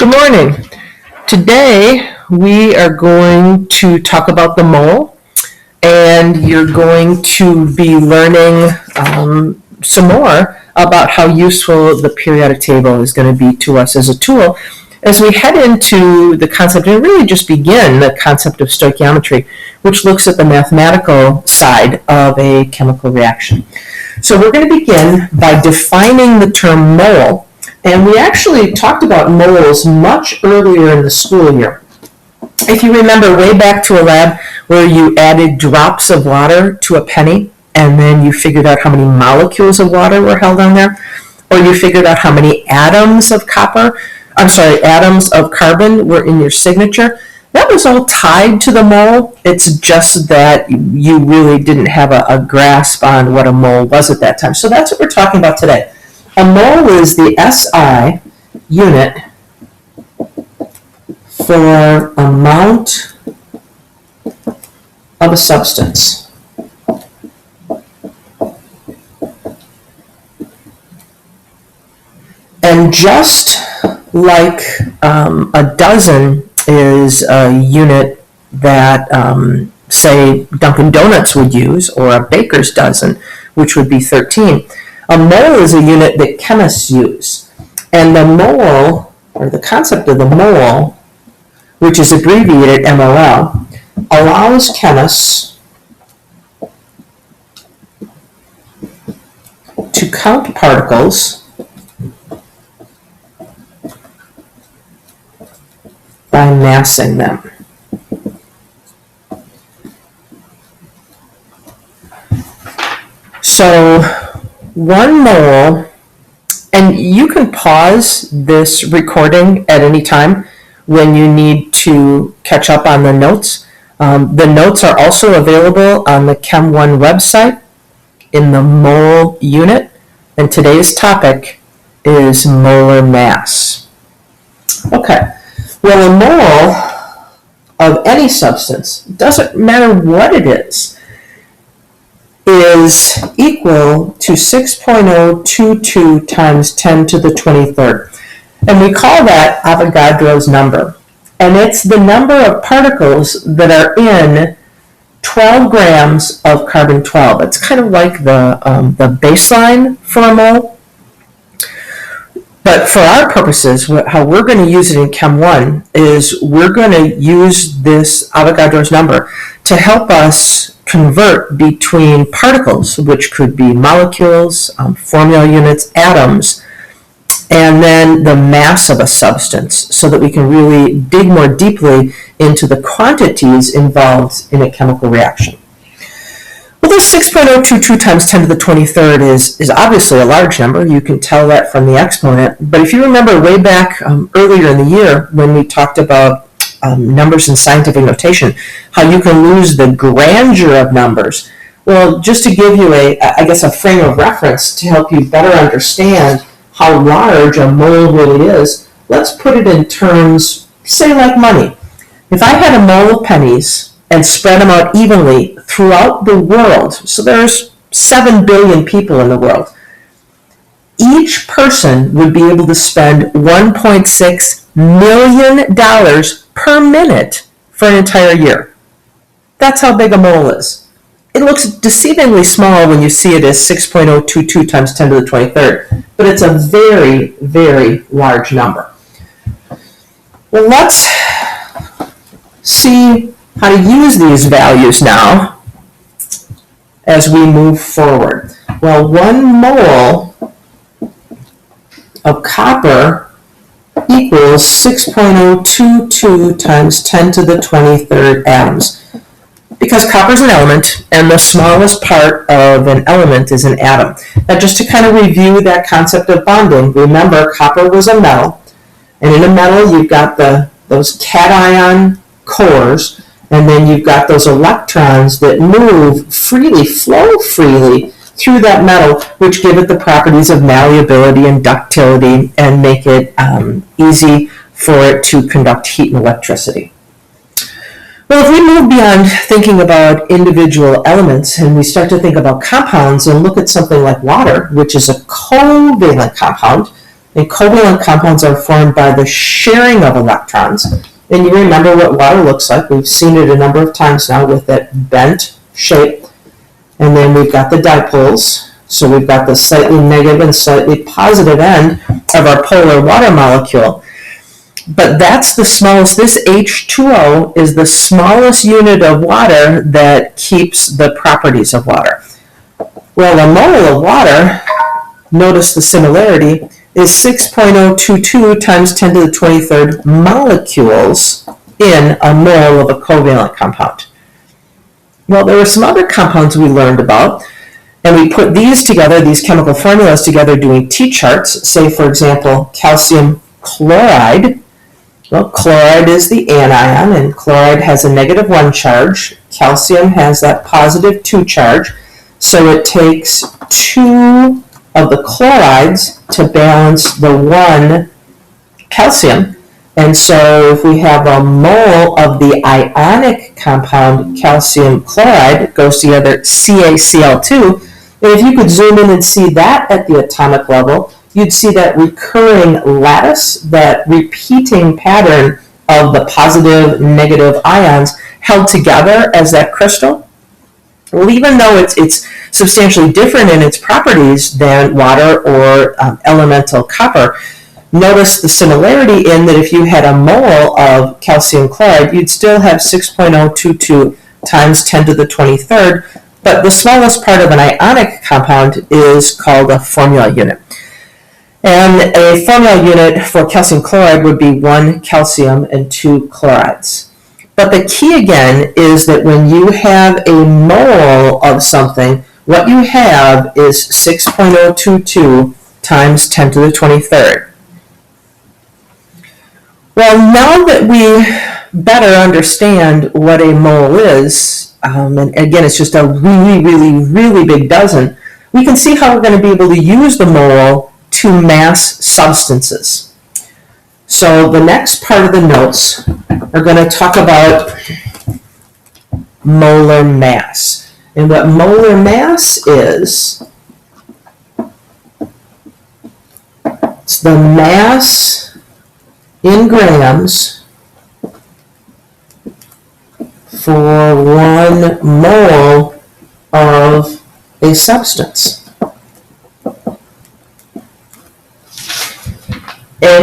Good morning. Today we are going to talk about the mole, and you're going to be learning some more about how useful the periodic table is going to be to us as a tool as we head into the concept and really just begin the concept of stoichiometry, which looks at the mathematical side of a chemical reaction. So we're going to begin by defining the term mole. And we actually talked about moles much earlier in the school year. If you remember way back to a lab where you added drops of water to a penny, and then you figured out how many molecules of water were held on there, or you figured out how many atoms of carbon were in your signature, that was all tied to the mole. It's just that you really didn't have a grasp on what a mole was at that time. So that's what we're talking about today. A mole is the SI unit for amount of a substance. And just like a dozen is a unit that, say, Dunkin' Donuts would use, or a baker's dozen, which would be 13. A mole is a unit that chemists use. And the mole, or the concept of the mole, which is abbreviated MOL, allows chemists to count particles by massing them. So, 1 mole, and you can pause this recording at any time when you need to catch up on the notes. The notes are also available on the Chem 1 website in the mole unit, and today's topic is molar mass. Okay, well, a mole of any substance, doesn't matter what it is equal to 6.022 times 10 to the 23rd. And we call that Avogadro's number. And it's the number of particles that are in 12 grams of carbon-12. It's kind of like the baseline for a mole. But for our purposes, how we're going to use it in Chem 1 is we're going to use this Avogadro's number to help us convert between particles, which could be molecules, formula units, atoms, and then the mass of a substance, so that we can really dig more deeply into the quantities involved in a chemical reaction. Well, this 6.022 times 10 to the 23rd is obviously a large number. You can tell that from the exponent. But if you remember way back earlier in the year when we talked about numbers in scientific notation, how you can lose the grandeur of numbers. Well, just to give you a frame of reference to help you better understand how large a mole really is, let's put it in terms, say, like money. If I had a mole of pennies and spread them out evenly throughout the world, so there's 7 billion people in the world, each person would be able to spend $1.6 million per minute for an entire year. That's how big a mole is. It looks deceivingly small when you see it as 6.022 times 10 to the 23rd, but it's a very, very large number. Well, let's see how to use these values now as we move forward. Well, 1 mole of copper equals 6.022 times 10 to the 23rd atoms. Because copper is an element, and the smallest part of an element is an atom. Now, just to kind of review that concept of bonding, remember copper was a metal, and in a metal you've got those cation cores, and then you've got those electrons that move freely, flow freely through that metal, which give it the properties of malleability and ductility and make it easy for it to conduct heat and electricity. Well, if we move beyond thinking about individual elements and we start to think about compounds and look at something like water, which is a covalent compound, And covalent compounds are formed by the sharing of electrons. And you remember what water looks like. We've seen it a number of times now with that bent shape. And then we've got the dipoles. So we've got the slightly negative and slightly positive end of our polar water molecule. But that's the smallest. This H2O is the smallest unit of water that keeps the properties of water. Well, a mole of water, notice the similarity, is 6.022 times 10 to the 23rd molecules in a mole of a covalent compound. Well, there were some other compounds we learned about, and we put these together, these chemical formulas together, doing T-charts. Say, for example, calcium chloride. Well, chloride is the anion, and chloride has a -1 charge. Calcium has that +2 charge. So it takes 2 of the chlorides to balance the 1 calcium. And so if we have a mole of the ionic compound calcium chloride, goes together CaCl2, and if you could zoom in and see that at the atomic level, you'd see that recurring lattice, that repeating pattern of the positive, negative ions held together as that crystal. Well, even though it's substantially different in its properties than water or elemental copper, notice the similarity in that if you had a mole of calcium chloride, you'd still have 6.022 times 10 to the 23rd, but the smallest part of an ionic compound is called a formula unit. And a formula unit for calcium chloride would be 1 calcium and 2 chlorides. But the key again is that when you have a mole of something, what you have is 6.022 times 10 to the 23rd. Well, now that we better understand what a mole is, and again, it's just a really, really, really big dozen, we can see how we're going to be able to use the mole to mass substances. So the next part of the notes are going to talk about molar mass. And what molar mass is, it's the mass in grams for 1 mole of a substance. And